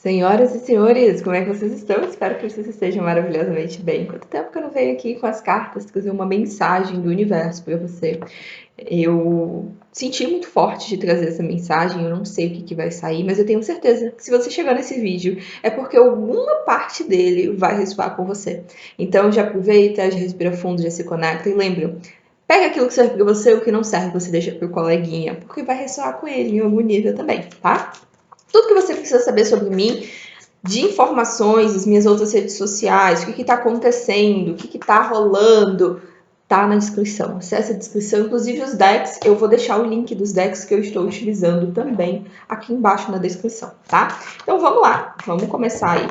Senhoras e senhores, como é que vocês estão? Espero que vocês estejam maravilhosamente bem. Quanto tempo que eu não venho aqui com as cartas trazer uma mensagem do universo para você? Eu senti muito forte de trazer essa mensagem, eu não sei o que vai sair, mas eu tenho certeza que se você chegar nesse vídeo é porque alguma parte dele vai ressoar com você. Então já aproveita, já respira fundo, já se conecta e lembra, pega aquilo que serve para você, o que não serve você deixa pro coleguinha, porque vai ressoar com ele em algum nível também, tá? Tudo que você precisa saber sobre mim, de informações, as minhas outras redes sociais, o que está acontecendo, o que está rolando, tá na descrição. Acesse a descrição, inclusive os decks, eu vou deixar o link dos decks que eu estou utilizando também aqui embaixo na descrição, tá? Então vamos lá, vamos começar aí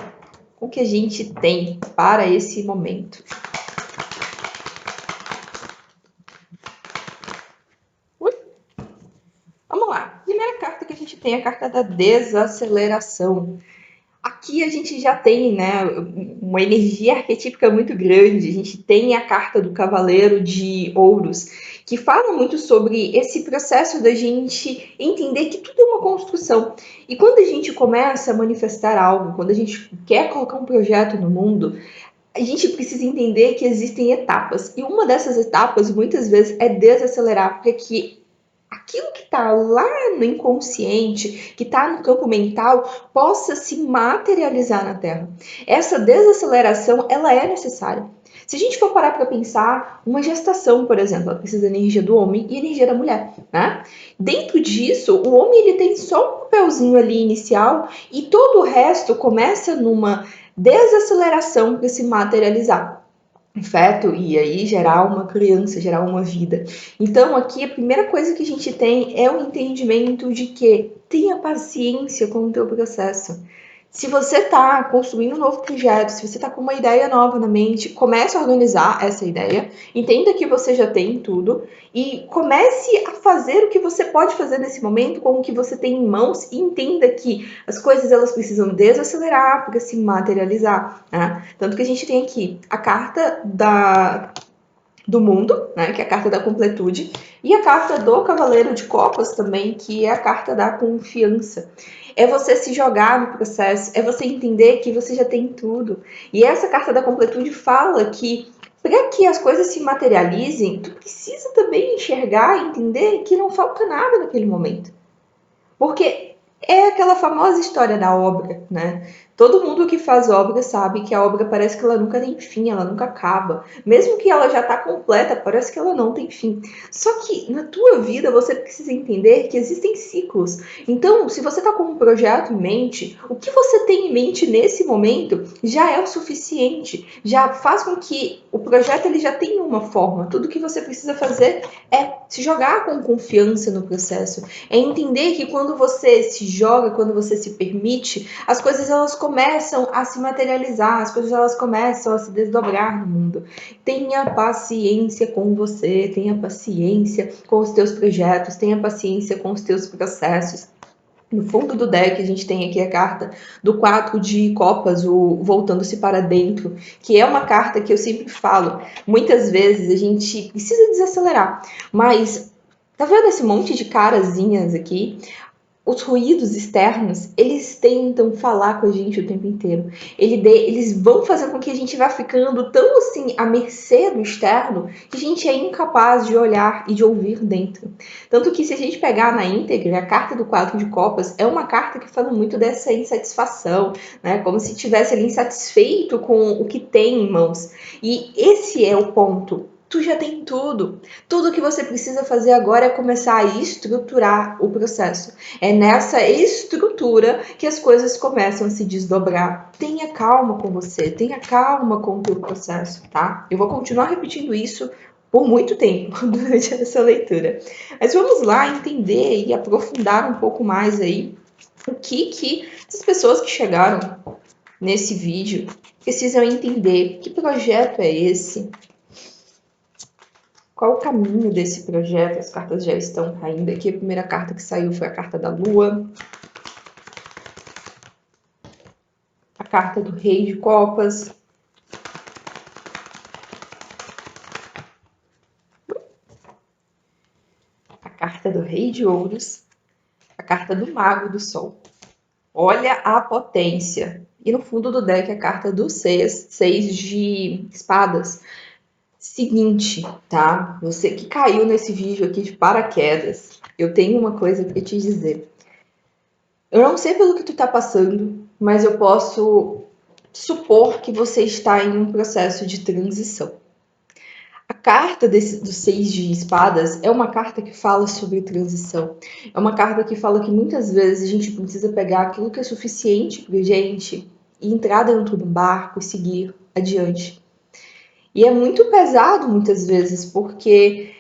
com o que a gente tem para esse momento. Ui, vamos lá. Primeira carta que a gente tem é a carta da desaceleração. Aqui a gente já tem, né, uma energia arquetípica muito grande. A gente tem a carta do Cavaleiro de Ouros, que fala muito sobre esse processo da gente entender que tudo é uma construção. E quando a gente começa a manifestar algo, quando a gente quer colocar um projeto no mundo, a gente precisa entender que existem etapas. E uma dessas etapas, muitas vezes, é desacelerar, porque aquilo que está lá no inconsciente, que está no campo mental, possa se materializar na Terra. Essa desaceleração, ela é necessária. Se a gente for parar para pensar, uma gestação, por exemplo, ela precisa da energia do homem e energia da mulher, né? Dentro disso, o homem ele tem só um papelzinho ali inicial e todo o resto começa numa desaceleração para se materializar um feto e aí gerar uma criança, gerar uma vida. Então aqui a primeira coisa que a gente tem é o entendimento de que tenha paciência com o teu processo. Se você está construindo um novo projeto, se você está com uma ideia nova na mente, comece a organizar essa ideia, entenda que você já tem tudo e comece a fazer o que você pode fazer nesse momento com o que você tem em mãos e entenda que as coisas elas precisam desacelerar para se materializar, né? Tanto que a gente tem aqui a carta do mundo, né, que é a carta da completude, e a carta do Cavaleiro de Copas também, que é a carta da confiança. É você se jogar no processo, é você entender que você já tem tudo. E essa carta da completude fala que para que as coisas se materializem, tu precisa também enxergar e entender que não falta nada naquele momento. Porque é aquela famosa história da obra, né? Todo mundo que faz obra sabe que a obra parece que ela nunca tem fim, ela nunca acaba. Mesmo que ela já está completa, parece que ela não tem fim. Só que na tua vida você precisa entender que existem ciclos. Então, se você está com um projeto em mente, o que você tem em mente nesse momento já é o suficiente. Já faz com que o projeto ele já tenha uma forma. Tudo que você precisa fazer é se jogar com confiança no processo. É entender que quando você se joga, quando você se permite, as coisas elas começam a se materializar, as coisas elas começam a se desdobrar no mundo. Tenha paciência com você, tenha paciência com os teus projetos, tenha paciência com os teus processos. No fundo do deck, a gente tem aqui a carta do 4 de copas, o voltando-se para dentro, que é uma carta que eu sempre falo. Muitas vezes a gente precisa desacelerar, mas tá vendo esse monte de carazinhas aqui? Os ruídos externos, eles tentam falar com a gente o tempo inteiro. Eles vão fazer com que a gente vá ficando tão assim à mercê do externo que a gente é incapaz de olhar e de ouvir dentro. Tanto que se a gente pegar na íntegra, a carta do 4 de copas é uma carta que fala muito dessa insatisfação, né? Como se estivesse ali insatisfeito com o que tem em mãos. E esse é o ponto. Tu já tem tudo. Tudo que você precisa fazer agora é começar a estruturar o processo. É nessa estrutura que as coisas começam a se desdobrar. Tenha calma com você, tenha calma com o teu processo, tá? Eu vou continuar repetindo isso por muito tempo durante essa leitura. Mas vamos lá entender e aprofundar um pouco mais aí o que essas pessoas que chegaram nesse vídeo precisam entender. Que projeto é esse? Qual o caminho desse projeto? As cartas já estão caindo aqui. A primeira carta que saiu foi a carta da Lua. A carta do Rei de Copas. A carta do Rei de Ouros. A carta do Mago do Sol. Olha a potência. E no fundo do deck a carta do seis de espadas. Seguinte, tá? Você que caiu nesse vídeo aqui de paraquedas, eu tenho uma coisa para te dizer. Eu não sei pelo que tu tá passando, mas eu posso supor que você está em um processo de transição. A carta do seis de espadas é uma carta que fala sobre transição. É uma carta que fala que muitas vezes a gente precisa pegar aquilo que é suficiente pra gente e entrar dentro do barco e seguir adiante. E é muito pesado muitas vezes, porque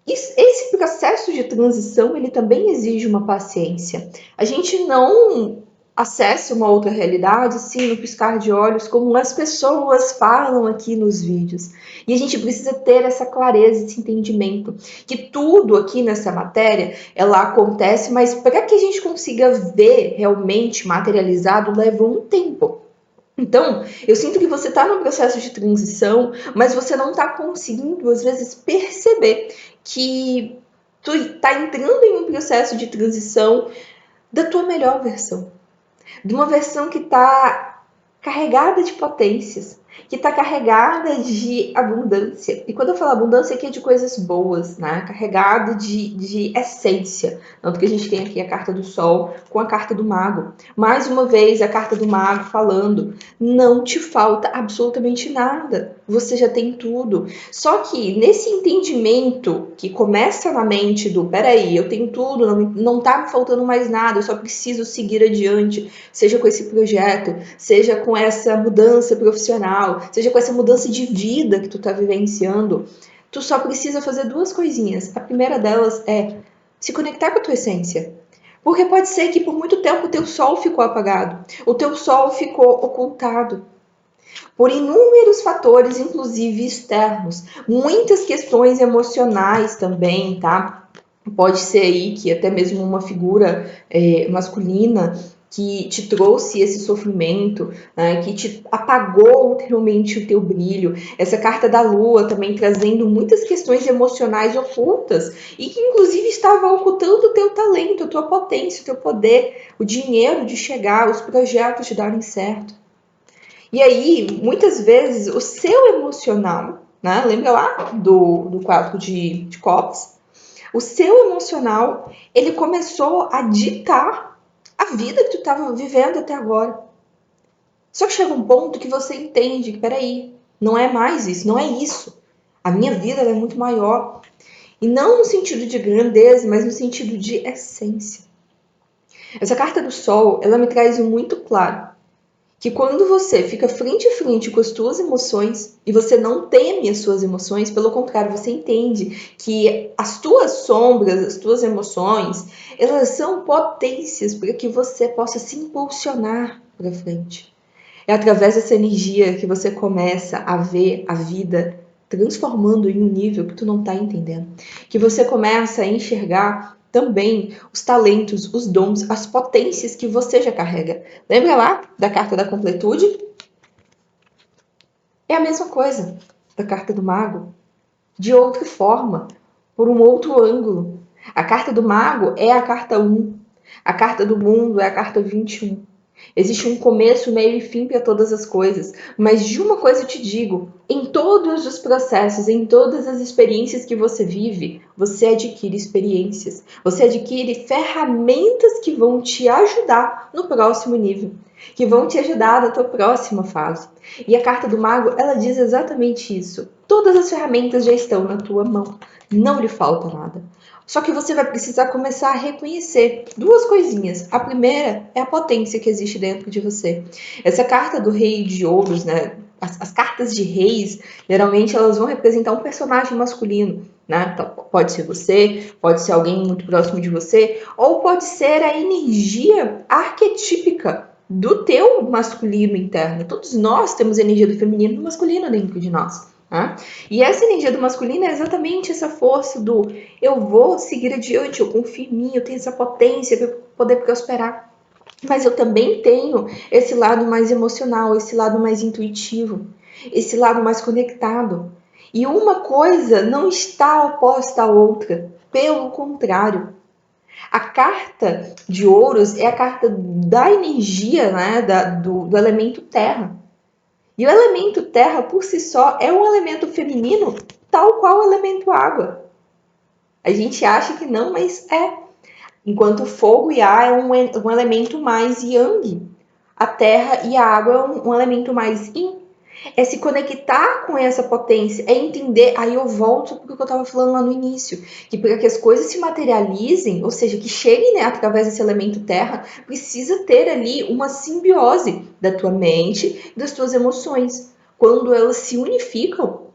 esse processo de transição ele também exige uma paciência. A gente não acessa uma outra realidade, sim, no piscar de olhos, como as pessoas falam aqui nos vídeos. E a gente precisa ter essa clareza, esse entendimento, que tudo aqui nessa matéria, ela acontece, mas para que a gente consiga ver realmente materializado, leva um tempo. Então, eu sinto que você está num processo de transição, mas você não está conseguindo, às vezes, perceber que tu está entrando em um processo de transição da tua melhor versão. De uma versão que está carregada de potências, que está carregada de abundância. E quando eu falo abundância, aqui é de coisas boas, né? Carregado de essência. Tanto que a gente tem aqui a carta do Sol com a carta do Mago. Mais uma vez, a carta do Mago falando: não te falta absolutamente nada. Você já tem tudo. Só que nesse entendimento que começa na mente do peraí, eu tenho tudo, não tá me faltando mais nada, eu só preciso seguir adiante, seja com esse projeto, seja com essa mudança profissional, seja com essa mudança de vida que tu tá vivenciando, tu só precisa fazer duas coisinhas. A primeira delas é se conectar com a tua essência. Porque pode ser que por muito tempo o teu sol ficou apagado, o teu sol ficou ocultado por inúmeros fatores, inclusive externos, muitas questões emocionais também, tá? Pode ser aí que até mesmo uma figura masculina que te trouxe esse sofrimento, né, que te apagou realmente o teu brilho. Essa carta da lua também trazendo muitas questões emocionais ocultas e que inclusive estava ocultando o teu talento, a tua potência, o teu poder, o dinheiro de chegar, os projetos de darem certo. E aí, muitas vezes, o seu emocional, né? Lembra lá do quadro de copas? O seu emocional, ele começou a ditar a vida que tu estava vivendo até agora. Só que chega um ponto que você entende que, peraí, não é mais isso, não é isso. A minha vida é muito maior. E não no sentido de grandeza, mas no sentido de essência. Essa carta do Sol, ela me traz muito claro que quando você fica frente a frente com as tuas emoções e você não teme as suas emoções, pelo contrário, você entende que as tuas sombras, as tuas emoções, elas são potências para que você possa se impulsionar para frente. É através dessa energia que você começa a ver a vida transformando em um nível que tu não está entendendo. Que você começa a enxergar também os talentos, os dons, as potências que você já carrega. Lembra lá da carta da completude? É a mesma coisa da carta do mago, de outra forma, por um outro ângulo. A carta do mago é a carta 1, a carta do mundo é a carta 21. Existe um começo, meio e fim para todas as coisas. Mas de uma coisa eu te digo: em todos os processos, em todas as experiências que você vive, você adquire experiências. Você adquire ferramentas que vão te ajudar no próximo nível, que vão te ajudar na tua próxima fase. E a carta do mago, ela diz exatamente isso. Todas as ferramentas já estão na tua mão. Não lhe falta nada. Só que você vai precisar começar a reconhecer duas coisinhas. A primeira é a potência que existe dentro de você. Essa carta do rei de ouros, né? As cartas de reis, geralmente elas vão representar um personagem masculino, né? Então, pode ser você, pode ser alguém muito próximo de você, ou pode ser a energia arquetípica do teu masculino interno. Todos nós temos energia do feminino e do masculino dentro de nós. Né? E essa energia do masculino é exatamente essa força do eu vou seguir adiante, eu confio em mim, eu tenho essa potência para poder prosperar. Mas eu também tenho esse lado mais emocional, esse lado mais intuitivo, esse lado mais conectado. E uma coisa não está oposta à outra, pelo contrário. A carta de ouros é a carta da energia, né, do elemento terra. E o elemento terra, por si só, é um elemento feminino, tal qual o elemento água. A gente acha que não, mas é. Enquanto o fogo e ar é um elemento mais yang, a terra e a água é um elemento mais yin. É se conectar com essa potência, é entender. Aí eu volto para o que eu estava falando lá no início, que para que as coisas se materializem, ou seja, que cheguem, né, através desse elemento terra, precisa ter ali uma simbiose da tua mente e das tuas emoções. Quando elas se unificam,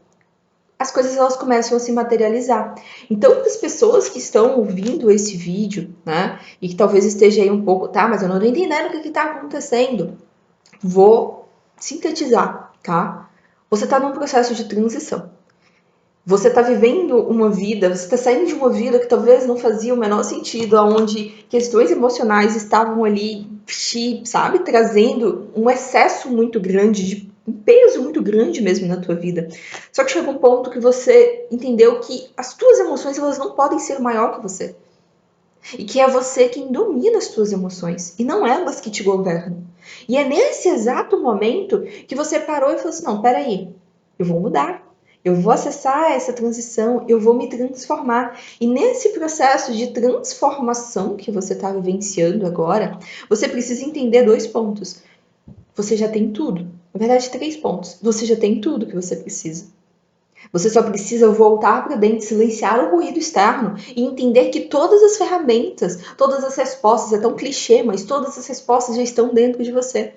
as coisas elas começam a se materializar. Então, para as pessoas que estão ouvindo esse vídeo, né, e que talvez esteja aí um pouco, tá, mas eu não estou entendendo o que está acontecendo, vou sintetizar, tá? Você está num processo de transição. Você está vivendo uma vida, você está saindo de uma vida que talvez não fazia o menor sentido, onde questões emocionais estavam ali, sabe, trazendo um excesso muito grande, um peso muito grande mesmo na tua vida. Só que chegou um ponto que você entendeu que as tuas emoções elas não podem ser maior que você. E que é você quem domina as tuas emoções, e não elas que te governam. E é nesse exato momento que você parou e falou assim, não, peraí, eu vou mudar. Eu vou acessar essa transição, eu vou me transformar. E nesse processo de transformação que você está vivenciando agora, você precisa entender 2 pontos. Você já tem tudo. Na verdade, 3 pontos. Você já tem tudo que você precisa. Você só precisa voltar para dentro, silenciar o ruído externo e entender que todas as ferramentas, todas as respostas, é tão clichê, mas todas as respostas já estão dentro de você.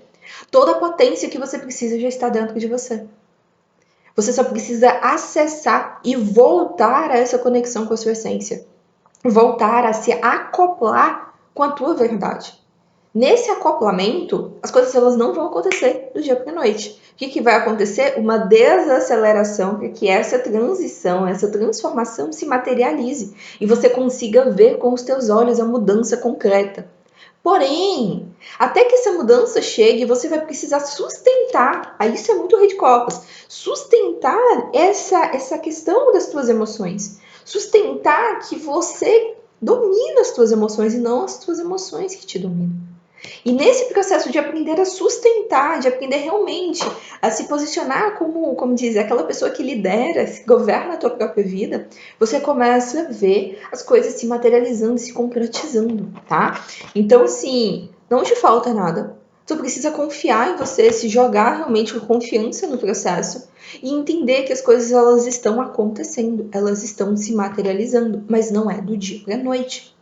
Toda a potência que você precisa já está dentro de você. Você só precisa acessar e voltar a essa conexão com a sua essência. Voltar a se acoplar com a tua verdade. Nesse acoplamento, as coisas elas não vão acontecer do dia para a noite. O que vai acontecer? Uma desaceleração para que essa transição, essa transformação se materialize e você consiga ver com os teus olhos a mudança concreta. Porém, até que essa mudança chegue, você vai precisar sustentar, aí isso é muito rei de copas, sustentar essa questão das tuas emoções. Sustentar que você domina as tuas emoções e não as tuas emoções que te dominam. E nesse processo de aprender a sustentar, de aprender realmente a se posicionar como diz, aquela pessoa que lidera, que governa a tua própria vida, você começa a ver as coisas se materializando, se concretizando, tá? Então, assim, não te falta nada. Tu precisa confiar em você, se jogar realmente com confiança no processo e entender que as coisas elas estão acontecendo, elas estão se materializando, mas não é do dia para a noite.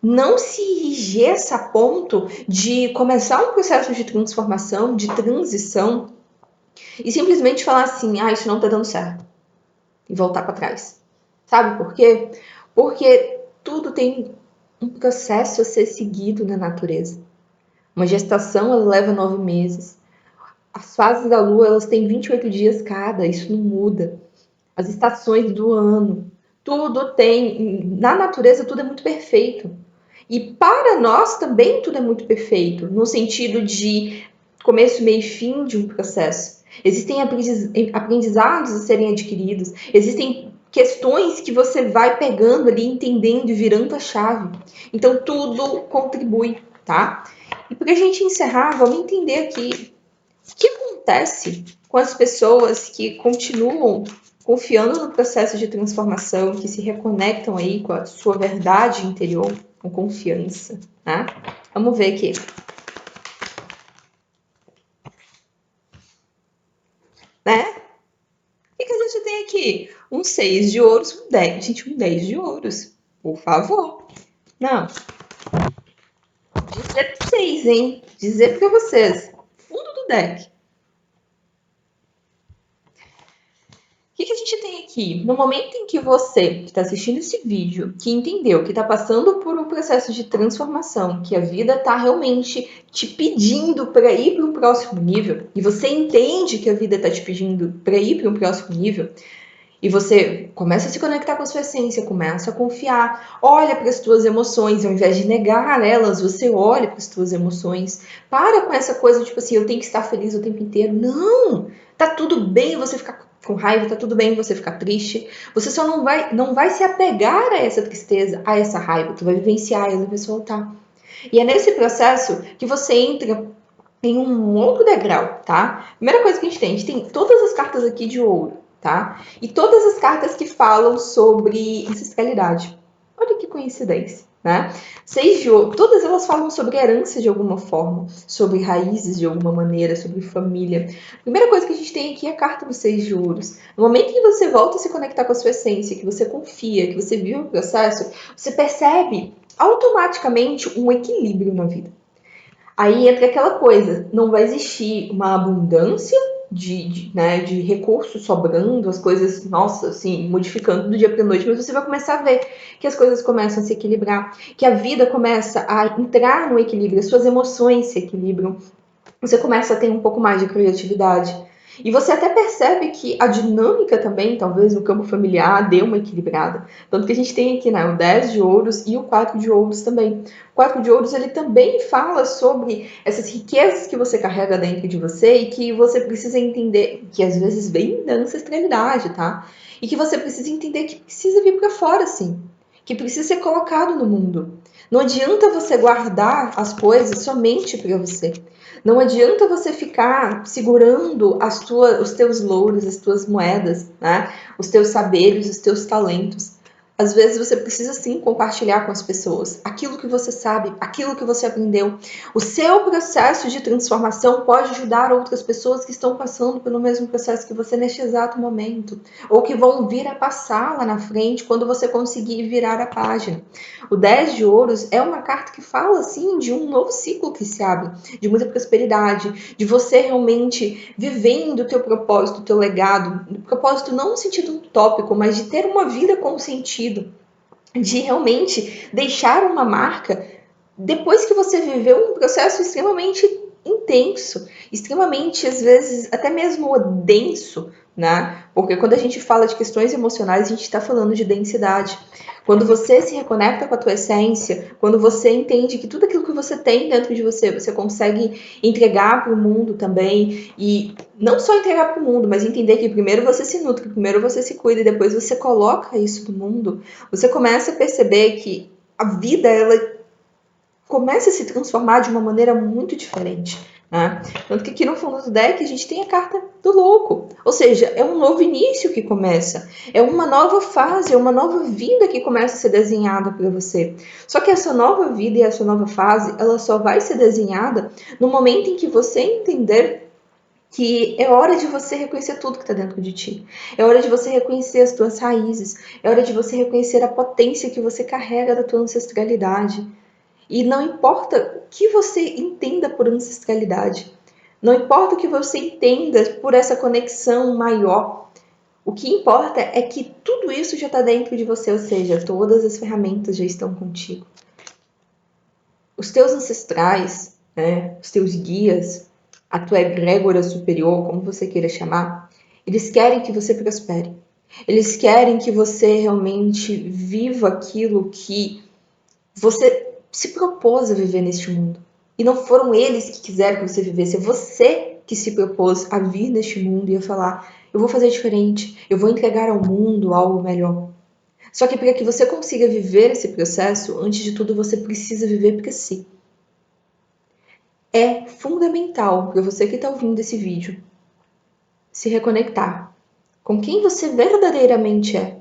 Não se enrijeça a ponto de começar um processo de transformação, de transição, e simplesmente falar assim, ah, isso não tá dando certo, e voltar para trás. Sabe por quê? Porque tudo tem um processo a ser seguido na natureza. Uma gestação, ela leva 9 meses. As fases da lua, elas têm 28 dias cada, isso não muda. As estações do ano, tudo tem, na natureza tudo é muito perfeito. E para nós também tudo é muito perfeito, no sentido de começo, meio e fim de um processo. Existem aprendizados a serem adquiridos, existem questões que você vai pegando ali, entendendo e virando a chave. Então tudo contribui, tá? E para a gente encerrar, vamos entender aqui o que acontece com as pessoas que continuam confiando no processo de transformação, que se reconectam aí com a sua verdade interior, com confiança, né? Vamos ver aqui. Né? O que a gente tem aqui? Um 6 de ouros, um 10. Gente, um 10 de ouros. Por favor. Não. 16, hein? Dizer para vocês. Fundo do deck. O que a gente tem aqui? No momento em que você que está assistindo esse vídeo, que entendeu que está passando por um processo de transformação, que a vida está realmente te pedindo para ir para um próximo nível, e você entende que a vida está te pedindo para ir para um próximo nível, E você começa a se conectar com a sua essência, começa a confiar, olha para as tuas emoções, ao invés de negar elas, você olha para as tuas emoções. Para com essa coisa, tipo assim, eu tenho que estar feliz o tempo inteiro. Não! Tá tudo bem você ficar com raiva, tá tudo bem você ficar triste. Você só não vai se apegar a essa tristeza, a essa raiva. Tu vai vivenciar ela e vai soltar. E é nesse processo que você entra em um outro degrau, tá? Primeira coisa que a gente tem todas as cartas aqui de ouro, tá? E todas as cartas que falam sobre ancestralidade. Olha que coincidência, né? Seis de ouro, todas elas falam sobre herança de alguma forma, sobre raízes de alguma maneira, sobre família. Primeira coisa que a gente tem aqui é a carta dos seis de ouros. No momento que você volta a se conectar com a sua essência, que você confia, que você vive o processo, você percebe automaticamente um equilíbrio na vida. Aí entra aquela coisa, não vai existir uma abundância de recursos sobrando, as coisas, nossa, assim, modificando do dia para noite, mas você vai começar a ver que as coisas começam a se equilibrar, que a vida começa a entrar no equilíbrio, as suas emoções se equilibram, você começa a ter um pouco mais de criatividade. E você até percebe que a dinâmica também, talvez no campo familiar, dê uma equilibrada. Tanto que a gente tem aqui, né, o 10 de ouros e o 4 de ouros também. O 4 de ouros, ele também fala sobre essas riquezas que você carrega dentro de você e que você precisa entender, que às vezes vem da ancestralidade, tá? E que você precisa entender que precisa vir para fora, sim. Que precisa ser colocado no mundo. Não adianta você guardar as coisas somente para você. Não adianta você ficar segurando os teus louros, as tuas moedas, né? Os teus saberes, os teus talentos. Às vezes você precisa sim compartilhar com as pessoas aquilo que você sabe, aquilo que você aprendeu. O seu processo de transformação pode ajudar outras pessoas que estão passando pelo mesmo processo que você neste exato momento, ou que vão vir a passar lá na frente quando você conseguir virar a página. O 10 de ouros é uma carta que fala assim de um novo ciclo que se abre, de muita prosperidade, de você realmente vivendo o teu propósito, o teu legado, o propósito não no sentido utópico, mas de ter uma vida com sentido, de realmente deixar uma marca depois que você viveu um processo extremamente intenso, extremamente, às vezes, até mesmo denso, né? Porque quando a gente fala de questões emocionais, a gente está falando de densidade. Quando você se reconecta com a tua essência, quando você entende que tudo aquilo que você tem dentro de você, você consegue entregar para o mundo também, e não só entregar para o mundo, mas entender que primeiro você se nutre, que primeiro você se cuida e depois você coloca isso no mundo, você começa a perceber que a vida, ela começa a se transformar de uma maneira muito diferente. Né? Tanto que aqui no fundo do deck a gente tem a carta do louco. Ou seja, é um novo início que começa. É uma nova fase, é uma nova vida que começa a ser desenhada para você. Só que essa nova vida e essa nova fase, ela só vai ser desenhada no momento em que você entender que é hora de você reconhecer tudo que está dentro de ti. É hora de você reconhecer as tuas raízes. É hora de você reconhecer a potência que você carrega da tua ancestralidade. E não importa o que você entenda por ancestralidade, não importa o que você entenda por essa conexão maior, o que importa é que tudo isso já está dentro de você, ou seja, todas as ferramentas já estão contigo. Os teus ancestrais, né, os teus guias, a tua egrégora superior, como você queira chamar, eles querem que você prospere. Eles querem que você realmente viva aquilo que você se propôs a viver neste mundo. E não foram eles que quiseram que você vivesse, é você que se propôs a vir neste mundo e a falar: eu vou fazer diferente, eu vou entregar ao mundo algo melhor. Só que para que você consiga viver esse processo, antes de tudo você precisa viver para si. É fundamental para você que está ouvindo esse vídeo se reconectar com quem você verdadeiramente é.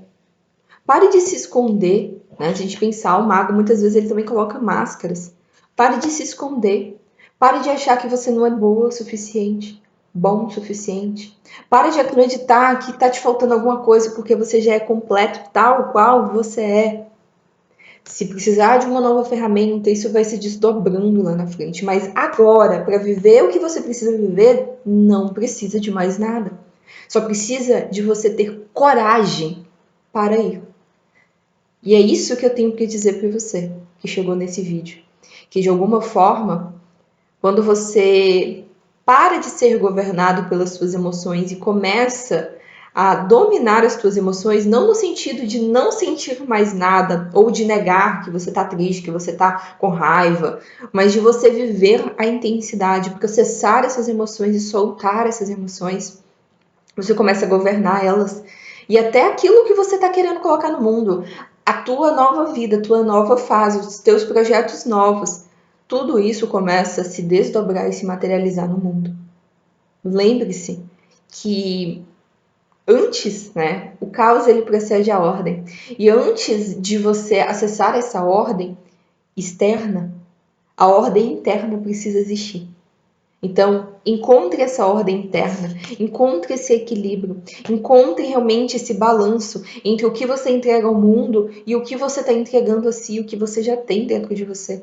Pare de se esconder, né? Se a gente pensar, o mago muitas vezes ele também coloca máscaras. Pare de se esconder. Pare de achar que você não é boa o suficiente, bom o suficiente. Pare de acreditar que está te faltando alguma coisa porque você já é completo tal qual você é. Se precisar de uma nova ferramenta, isso vai se desdobrando lá na frente. Mas agora, para viver o que você precisa viver, não precisa de mais nada. Só precisa de você ter coragem para ir. E é isso que eu tenho que dizer para você que chegou nesse vídeo. Que de alguma forma, quando você para de ser governado pelas suas emoções e começa a dominar as tuas emoções, não no sentido de não sentir mais nada ou de negar que você tá triste, que você tá com raiva, mas de você viver a intensidade, processar essas emoções e soltar essas emoções. Você começa a governar elas. E até aquilo que você está querendo colocar no mundo, a tua nova vida, a tua nova fase, os teus projetos novos, tudo isso começa a se desdobrar e se materializar no mundo. Lembre-se que antes, né, o caos ele precede a ordem. E antes de você acessar essa ordem externa, a ordem interna precisa existir. Então, encontre essa ordem interna, encontre esse equilíbrio, encontre realmente esse balanço entre o que você entrega ao mundo e o que você está entregando a si, o que você já tem dentro de você.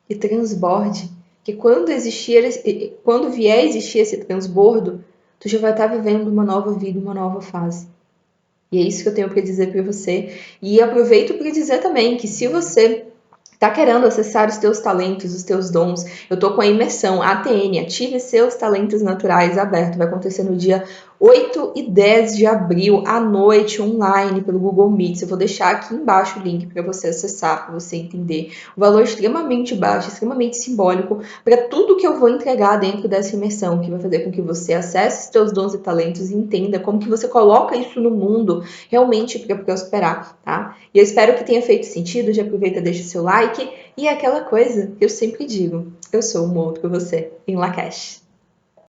E transborde, que quando vier existir esse transbordo, tu já vai estar vivendo uma nova vida, uma nova fase. E é isso que eu tenho para dizer para você. E aproveito para dizer também que se você tá querendo acessar os teus talentos, os teus dons, eu tô com a imersão ATN, Ative Seus Talentos Naturais, aberto. Vai acontecer no dia 8 e 10 de abril, à noite, online, pelo Google Meet. Eu vou deixar aqui embaixo o link para você acessar, para você entender. O valor extremamente baixo, extremamente simbólico, para tudo que eu vou entregar dentro dessa imersão, que vai fazer com que você acesse os teus dons e talentos e entenda como que você coloca isso no mundo realmente para prosperar, tá? E eu espero que tenha feito sentido. Já aproveita, deixa o seu like e é aquela coisa que eu sempre digo, eu sou um outro você em Lakesh.